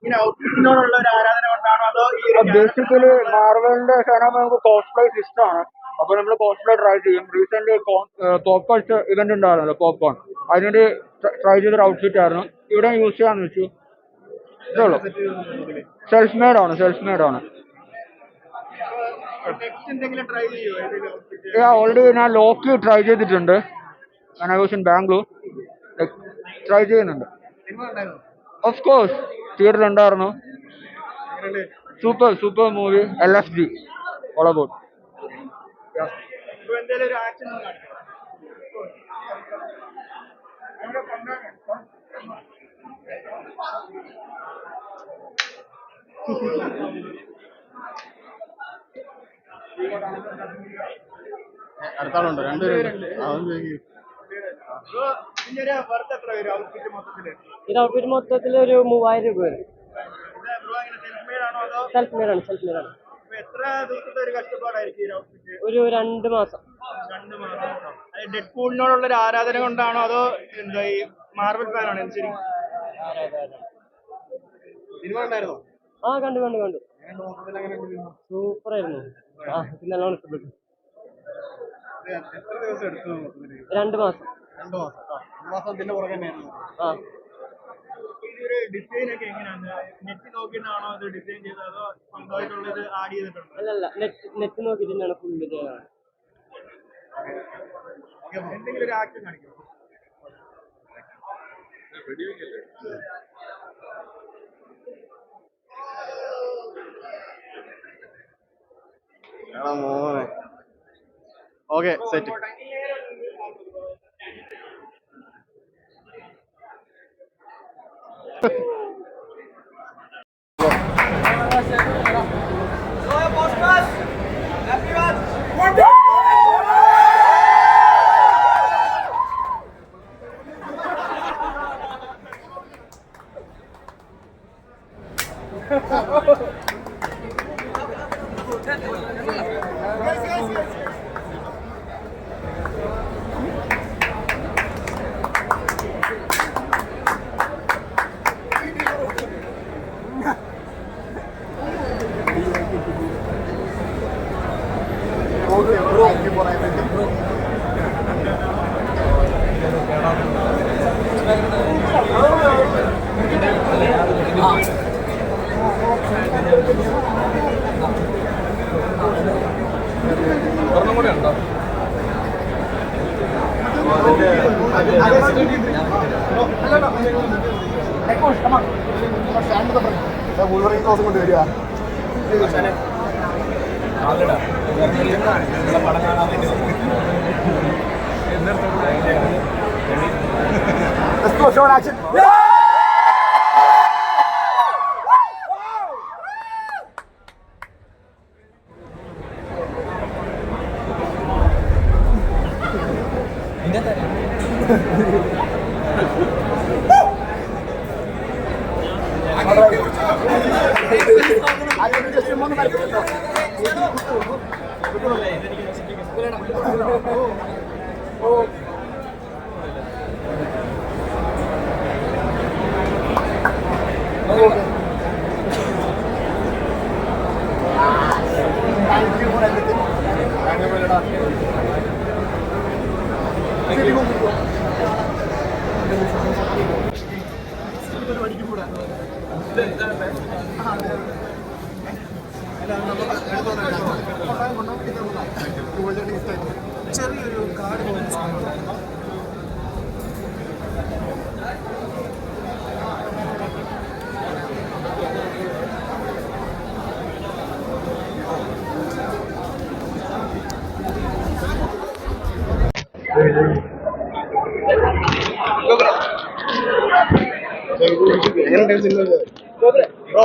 ഇങ്ങനെ ഔട്ട്ഫിറ്റിനോടുള്ള ഒരു ആരാധന കൊണ്ടാണോ അതോ ബേസിക്കലി മാർവലിന്റെ സാധനം നമുക്ക് കോസ്പ്ലേസ് ഇഷ്ടമാണ്. അപ്പൊ നമ്മൾ കോസ്പ്ലേ ട്രൈ ചെയ്യും. റീസെന്റ് പോപ്കോൺ ഇവന്റ് ഉണ്ടായിരുന്നല്ലോ, പോപ്കോൺ, അതിനുവേണ്ടി ട്രൈ ചെയ്തൊരു ഔട്ട്ഫിറ്റ് ആയിരുന്നു. ഇവിടെ യൂസ് ചെയ്യാന്ന് വെച്ചു. ഇതുള്ളൂ. സെൽഫ് മെയ്ഡ് ആണ്. ഓൾറെഡി ഞാൻ ലോക്കി ട്രൈ ചെയ്തിട്ടുണ്ട്. I was in Bangalore. Try ചെയ്യുന്നുണ്ട്. ഓഫ് കോഴ്സ് തിയേറ്ററിൽ ഉണ്ടായിരുന്നു. Super movie. LFG all about. അടുത്താളുണ്ടോ? രണ്ടുപേരുണ്ട്. ഇത് ഔട്ട്ഫിറ്റ് മൊത്തത്തിൽ ഒരു 3000 രൂപ വരും. സെൽഫ് മെയ്ഡ് ആണ്. ഒരു 2 മാസം. ഡെഡ്പൂളിനോടുള്ള ഒരു ആരാധന കൊണ്ടാണോ അതോ എന്താ ഈ മാർവൽ ഫാനാണോ? ശരി, സിനിമ ഉണ്ടായിരുന്നോ? ആ കണ്ടു. സൂപ്പർ ആയിരുന്നു. പിന്നെ നല്ലോണം ഇഷ്ടപ്പെട്ടു. എത്ര ദിവസം എടുത്തു? 2 മാസം. 2 മാസം ഇതിന്റെ പുറകെ തന്നെയായിരുന്നു. ഇതൊരു ഡിസൈൻ ഒക്കെ എങ്ങനെയാണ്? നെറ്റ് നോക്കിയിട്ടാണോ അത് ഡിസൈൻ ചെയ്തത് അതോ സ്വന്തമായിട്ടുള്ളത് ആഡ് ചെയ്തിട്ടുണ്ടോ? അല്ലല്ല, നെറ്റ് നോക്കിയിട്ട് തന്നെയാണ് ഫുള്ള് ചെയ്യാറ്. എന്തെങ്കിലും ഒരു ആക്ഷൻ കാണിക്കും. മോനെ ഓക്കെ സെറ്റ്. ഒരെണ്ണം കൂടെ ഉണ്ടോ? കൊണ്ടുവരിക പടം കാണാൻ വേണ്ടി ചെറിയൊരു കാർഡ് ബ്രോ